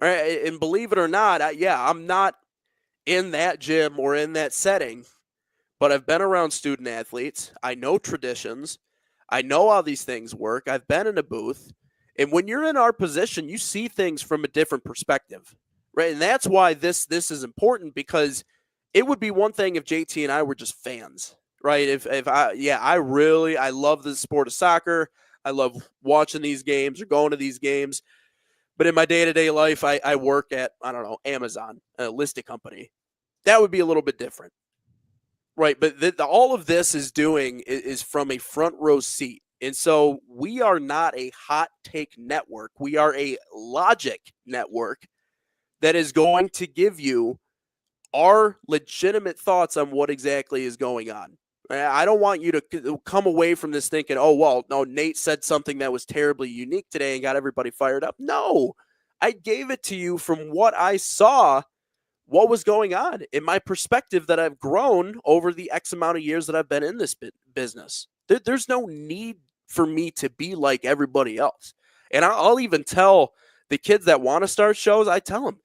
Right? And believe it or not, I'm not in that gym or in that setting, but I've been around student athletes. I know traditions. I know how these things work. I've been in a booth. And when you're in our position, you see things from a different perspective, right? And that's why this is important, because it would be one thing if JT and I were just fans, right? If I love the sport of soccer. I love watching these games or going to these games. But in my day-to-day life, I work at, I don't know, Amazon, a listed company. That would be a little bit different, right? But all of this is doing is from a front row seat. And so we are not a hot take network. We are a logic network that is going to give you our legitimate thoughts on what exactly is going on. I don't want you to come away from this thinking, oh, well, no, Nate said something that was terribly unique today and got everybody fired up. No, I gave it to you from what I saw, what was going on in my perspective that I've grown over the X amount of years that I've been in this business. There's no need for me to be like everybody else. And I'll even tell the kids that want to start shows, I tell them,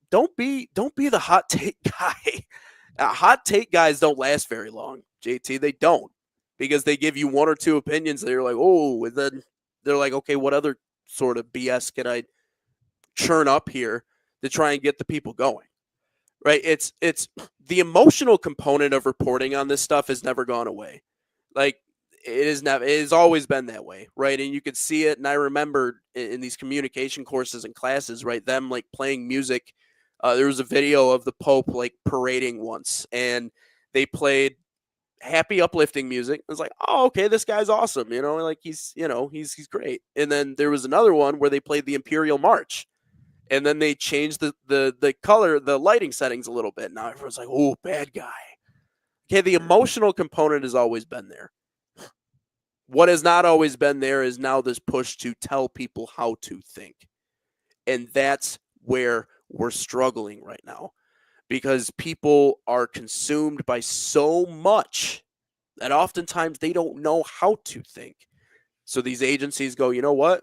don't be the hot take guy. Hot take guys don't last very long, JT. They don't, because they give you one or two opinions that you're like, oh, and then they're like, okay, what other sort of BS can I churn up here to try and get the people going? Right? It's the emotional component of reporting on this stuff has never gone away. Like, it has always been that way, right? And you could see it. And I remember in these communication courses and classes, right, them like playing music. There was a video of the Pope like parading once, and they played happy, uplifting music. It was like, oh, okay, this guy's awesome, like he's great. And then there was another one where they played the Imperial March, and then they changed the color, the lighting settings a little bit. Now everyone's like, oh, bad guy. Okay, the emotional component has always been there. What has not always been there is now this push to tell people how to think. And that's where we're struggling right now, because people are consumed by so much that oftentimes they don't know how to think. So these agencies go, you know what?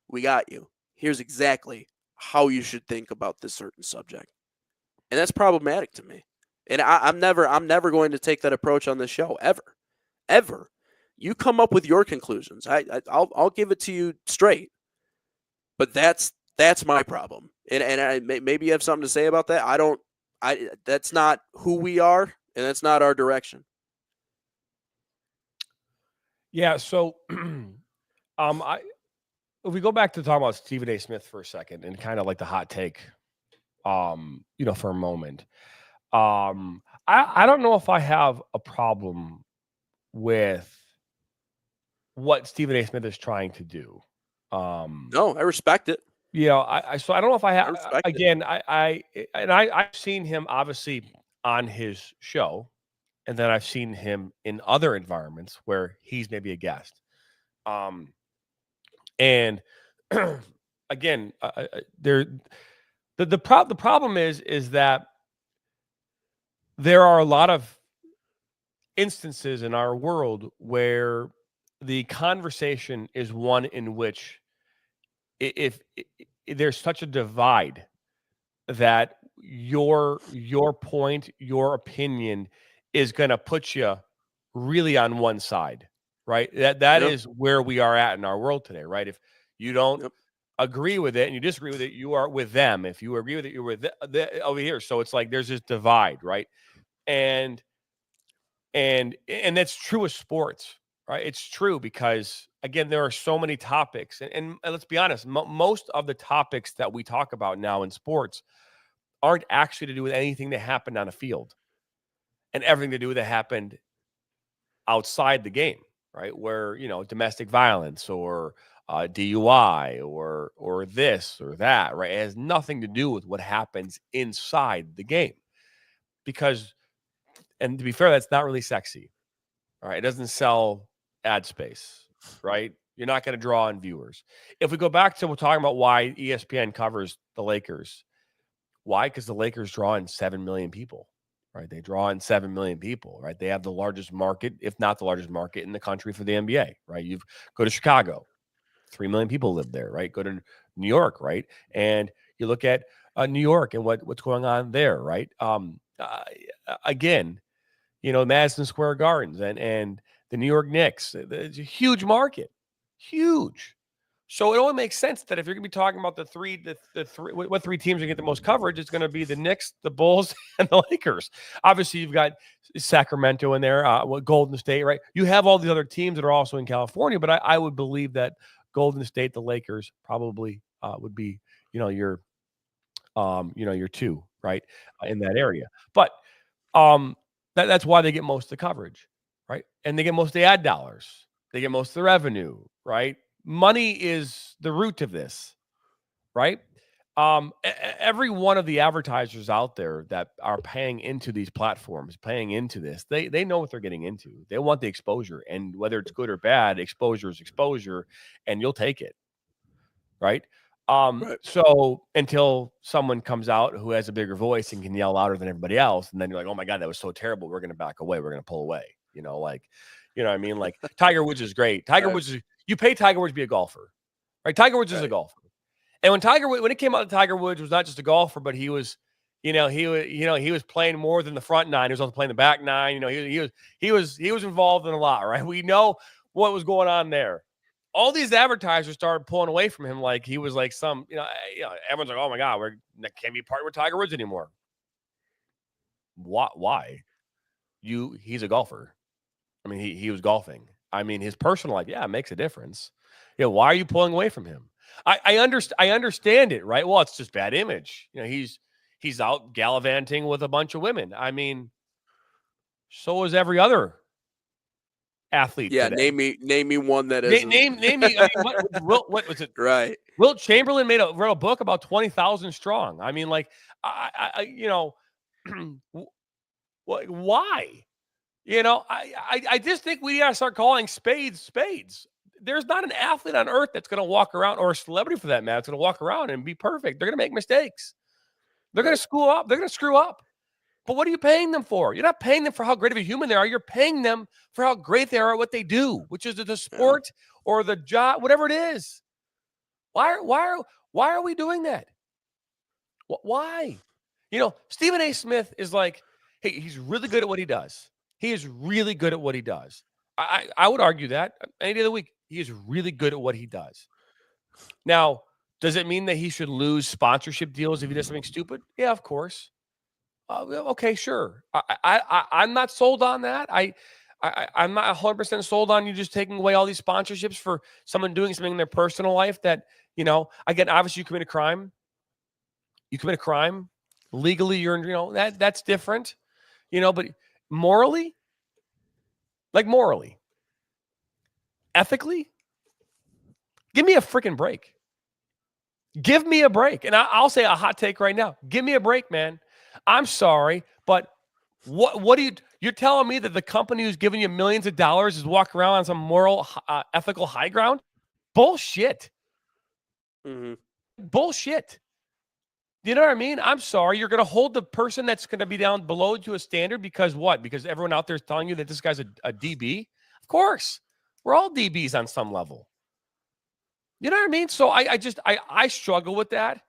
We got you. Here's exactly how you should think about this certain subject. And that's problematic to me. And I'm never going to take that approach on this show, ever. You come up with your conclusions. I'll give it to you straight. But that's my problem. And maybe you have something to say about that. That's not who we are, and that's not our direction. Yeah. So, if we go back to talking about Stephen A. Smith for a second and kind of like the hot take, for a moment, I don't know if I have a problem with what Stephen A. Smith is trying to do. No, I respect it. So I don't know if I have. Again, I've seen him obviously on his show, and then I've seen him in other environments where he's maybe a guest. And again, the problem is that there are a lot of instances in our world where the conversation is one in which if there's such a divide that your point, your opinion is going to put you really on one side, right? That is where we are at in our world today, right? If you don't agree with it and you disagree with it, you are with them. If you agree with it, you're with over here. So it's like there's this divide, right? And that's true of sports, right? It's true because, again, there are so many topics. And let's be honest, most of the topics that we talk about now in sports aren't actually to do with anything that happened on a field and everything to do with that happened outside the game, right? Where, domestic violence or DUI or this or that, right? It has nothing to do with what happens inside the game because, and to be fair, that's not really sexy. All right. It doesn't sell ad space, right? You're not going to draw in viewers. If we go back to we're talking about why ESPN covers the Lakers, Why? Because the Lakers draw in 7 million people, right? They draw in 7 million people, right? They have the largest market, if not the largest market in the country for the NBA, right? You go to Chicago, 3 million people live there, right? Go to New York, right? And you look at New York and what's going on there, right? Again, Madison Square Gardens and the New York Knicks, it's a huge market, huge. So it only makes sense that if you're going to be talking about the three, what three teams are going to get the most coverage, it's going to be the Knicks, the Bulls, and the Lakers. Obviously, you've got Sacramento in there, Golden State, right? You have all these other teams that are also in California, but I would believe that Golden State, the Lakers, probably would be, your two, right, in that area. But that's why they get most of the coverage, right? And they get most of the ad dollars. They get most of the revenue, right? Money is the root of this, right? Every one of the advertisers out there that are paying into these platforms, paying into this, they know what they're getting into. They want the exposure, and whether it's good or bad, exposure is exposure, and you'll take it, right? Right. So until someone comes out who has a bigger voice and can yell louder than everybody else, and then you're like, oh my God, that was so terrible. We're going to back away. We're going to pull away. What I mean? Like Tiger Woods is great. Tiger Woods is, you pay Tiger Woods to be a golfer, right? Tiger Woods is a golfer. And when it came out, Tiger Woods was not just a golfer, but he was, he was playing more than the front nine. He was also playing the back nine. He was involved in a lot, right? We know what was going on there. All these advertisers started pulling away from him, like he was like some, everyone's like, oh my God, we can't be partnered with Tiger Woods anymore. Why? He's a golfer. I mean, he was golfing. I mean, his personal life, it makes a difference. Why are you pulling away from him? I understand it, right? Well, it's just bad image. He's out gallivanting with a bunch of women. I mean, so is every other athlete. Yeah, today. name me one that is. Name me. I mean, what was it? Right. Wilt Chamberlain wrote a book about 20,000 strong. I mean, like, why? I just think we got to start calling spades spades. There's not an athlete on earth that's going to walk around, or a celebrity for that matter, that's going to walk around and be perfect. They're going to make mistakes. They're going to screw up. They're going to screw up. But what are you paying them for? You're not paying them for how great of a human they are. You're paying them for how great they are at what they do, which is the sport or the job, whatever it is. Why are we doing that? Why? Stephen A. Smith is like, hey, he's really good at what he does. He is really good at what he does. I would argue that any day of the week, he is really good at what he does. Now, does it mean that he should lose sponsorship deals if he does something stupid? Yeah, of course. Okay, sure. I'm not sold on that. I'm not 100% sold on you just taking away all these sponsorships for someone doing something in their personal life that, again, obviously you commit a crime. You commit a crime. Legally, that's different. But morally, ethically, give me a freaking break. Give me a break. And I'll say a hot take right now. Give me a break, man. I'm sorry, but what you're telling me that the company who's giving you millions of dollars is walking around on some moral, ethical high ground? Bullshit. Mm-hmm. Bullshit. You know what I mean? I'm sorry. You're going to hold the person that's going to be down below to a standard because what? Because everyone out there is telling you that this guy's a DB? Of course. We're all DBs on some level. You know what I mean? So I struggle with that.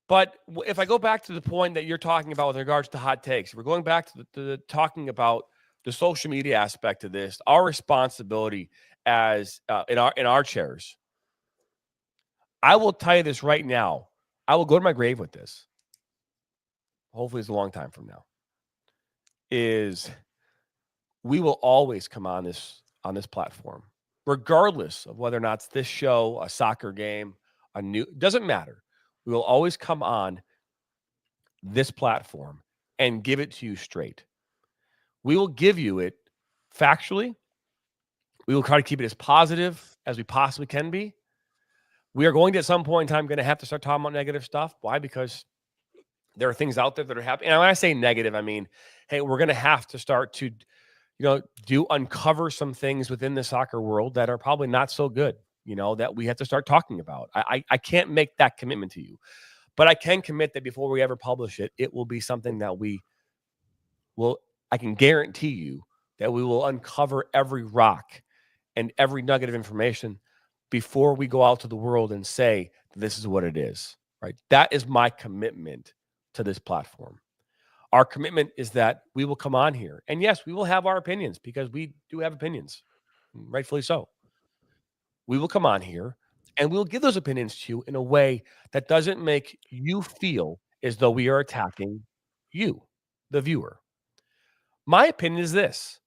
But if I go back to the point that you're talking about with regards to hot takes, we're going back to the talking about the social media aspect of this, our responsibility as in our chairs. I will tell you this right now. I will go to my grave with this. Hopefully it's a long time from now. Is we will always come on this platform, regardless of whether or not it's this show, a soccer game, doesn't matter. We will always come on this platform and give it to you straight. We will give you it factually. We will try to keep it as positive as we possibly can be. We are going to, at some point in time, going to have to start talking about negative stuff. Why? Because there are things out there that are happening. And when I say negative, I mean, hey, we're going to have to start to, uncover some things within the soccer world that are probably not so good, that we have to start talking about. I can't make that commitment to you. But I can commit that before we ever publish it, it will be something that I can guarantee you that we will uncover every rock and every nugget of information before we go out to the world and say, this is what it is, right? That is my commitment to this platform. Our commitment is that we will come on here. And yes, we will have our opinions because we do have opinions, rightfully so. We will come on here and we'll give those opinions to you in a way that doesn't make you feel as though we are attacking you, the viewer. My opinion is this.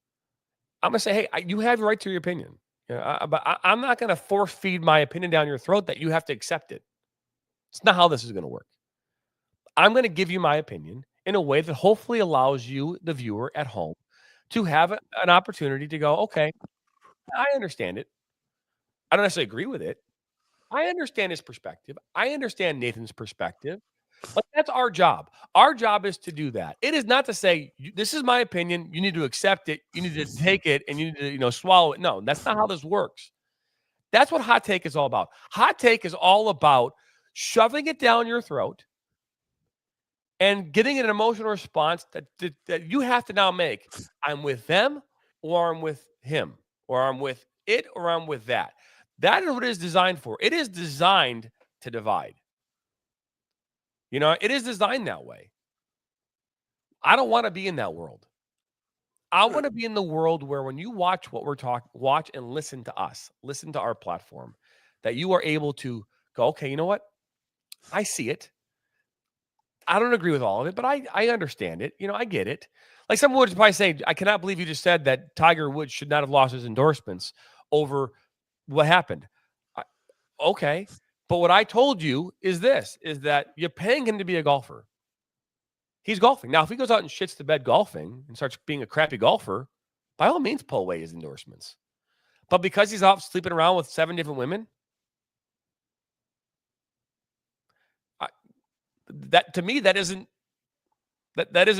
I'm going to say, hey, you have the right to your opinion. But I'm not going to force feed my opinion down your throat that you have to accept it. It's not how this is going to work. I'm going to give you my opinion in a way that hopefully allows you, the viewer at home, to have an opportunity to go, okay, I understand it. I don't necessarily agree with it. I understand his perspective. I understand Nathan's perspective. But that's our job. Our job is to do that. It is not to say, this is my opinion. You need to accept it. You need to take it and you need to, swallow it. No, that's not how this works. That's what Hot Take is all about. Hot Take is all about shoving it down your throat and getting an emotional response that you have to now make. I'm with them or I'm with him or I'm with it or I'm with that. That is what it is designed for. It is designed to divide. It is designed that way. I don't want to be in that world. I want to be in the world where when you watch what we're talking, watch and listen to us, listen to our platform, that you are able to go, okay, you know what? I see it. I don't agree with all of it, but I understand it. I get it. Like someone would probably say, I cannot believe you just said that Tiger Woods should not have lost his endorsements over what happened. Okay. But what I told you is that you're paying him to be a golfer. He's golfing. Now, if he goes out and shits the bed golfing and starts being a crappy golfer, by all means, pull away his endorsements. But because he's out sleeping around with 7 different women, that to me, that doesn't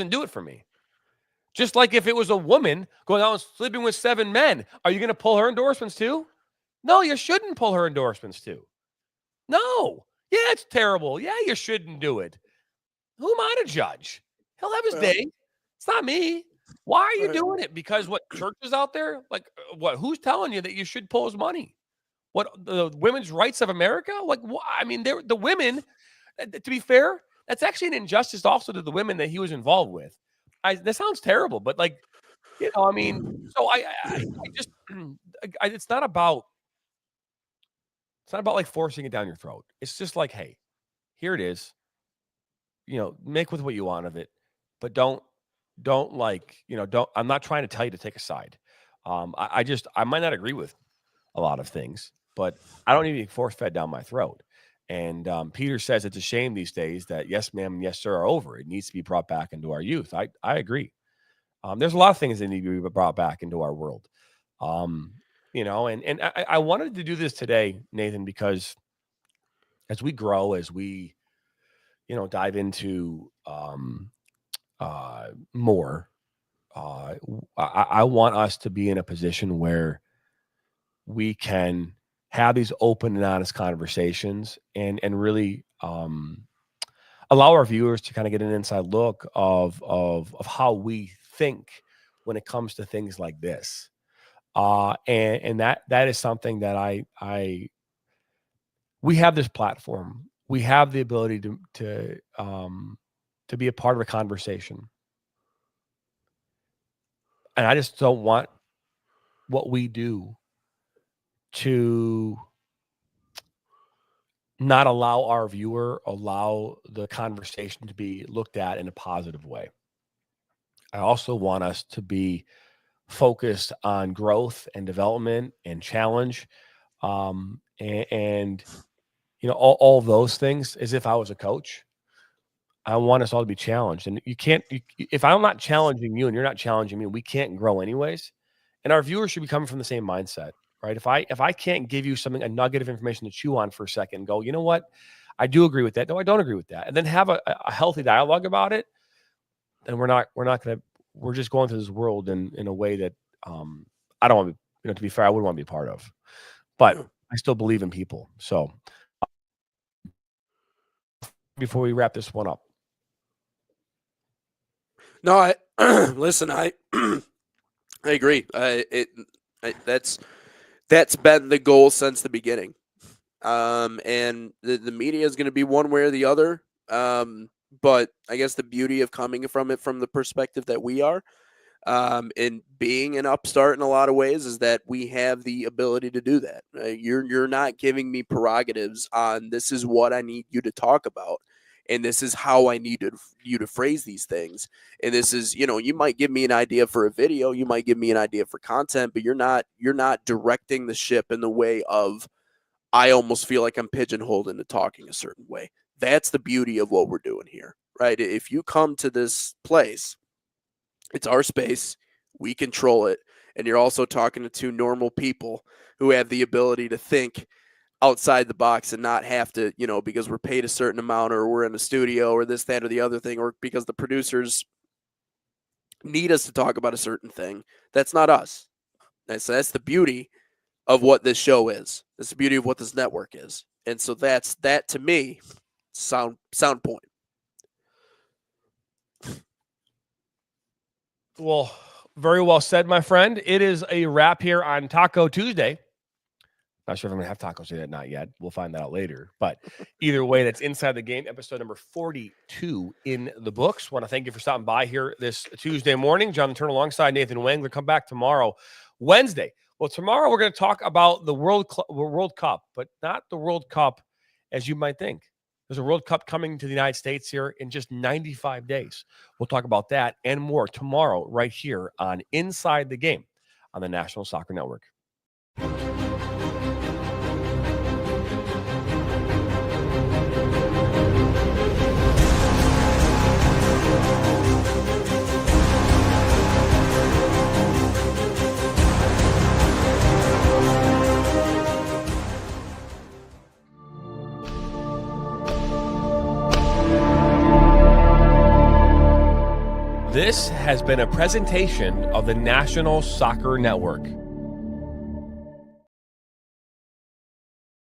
do it for me. Just like if it was a woman going out and sleeping with 7 men, are you going to pull her endorsements too? No, you shouldn't pull her endorsements too. No. Yeah, it's terrible. Yeah, you shouldn't do it. Who am I to judge? He'll have his day. It's not me. Why are you doing it? Because what, churches out there? Like, what? Who's telling you that you should pull his money? What, the Women's Rights of America? Like, I mean, they're the women. To be fair, that's actually an injustice also to the women that he was involved with. That sounds terrible, but like, I mean, so I just, it's not about like forcing it down your throat. It's just like, hey, here it is. Make with what you want of it, but don't like, I'm not trying to tell you to take a side. I might not agree with a lot of things, but I don't need to be force fed down my throat. And Peter says it's a shame these days that yes, ma'am, and yes, sir are over. It needs to be brought back into our youth. I agree. There's a lot of things that need to be brought back into our world. And I wanted to do this today, Nathan, because as we grow, as we dive into more. I want us to be in a position where we can have these open and honest conversations and really allow our viewers to kind of get an inside look of how we think when it comes to things like this. And that is something that we have this platform. We have the ability to be a part of a conversation. And I just don't want what we do to not allow the conversation to be looked at in a positive way. I also want us to be focused on growth and development and challenge. And all those things, as if I was a coach. I want us all to be challenged. And if I'm not challenging you and you're not challenging me, we can't grow anyways. And our viewers should be coming from the same mindset, right? If I can't give you a nugget of information to chew on for a second and go, you know what? I do agree with that. No, I don't agree with that. And then have a healthy dialogue about it. And we're just going through this world in a way that I don't want to, to be fair, I wouldn't want to be a part of. But I still believe in people. So before we wrap this one up? No, I listen. I I agree. That's been the goal since the beginning. And the media is going to be one way or the other. But I guess the beauty of coming from it from the perspective that we are, and being an upstart in a lot of ways, is that we have the ability to do that. You're not giving me prerogatives on this is what I need you to talk about, and this is how I need you to phrase these things. And this is, you might give me an idea for a video, you might give me an idea for content, but you're not directing the ship in the way of, I almost feel like I'm pigeonholed into talking a certain way. That's the beauty of what we're doing here, right? If you come to this place, it's our space, we control it, and you're also talking to two normal people who have the ability to think outside the box and not have to, because we're paid a certain amount or we're in a studio or this, that, or the other thing, or because the producers need us to talk about a certain thing. That's not us. That's the beauty of what this show is. That's the beauty of what this network is. And so that to me, sound point. Well, very well said, my friend. It is a wrap here on Taco Tuesday. Not sure if I'm going to have tacos today, not yet. We'll find that out later. But either way, that's Inside the Game, episode number 42 in the books. Want to thank you for stopping by here this Tuesday morning. John Turner alongside Nathan Wang. We'll come back tomorrow, Wednesday. Well, tomorrow we're going to talk about the World Cup, but not the World Cup as you might think. There's a World Cup coming to the United States here in just 95 days. We'll talk about that and more tomorrow right here on Inside the Game on the National Soccer Network. This has been a presentation of the National Soccer Network.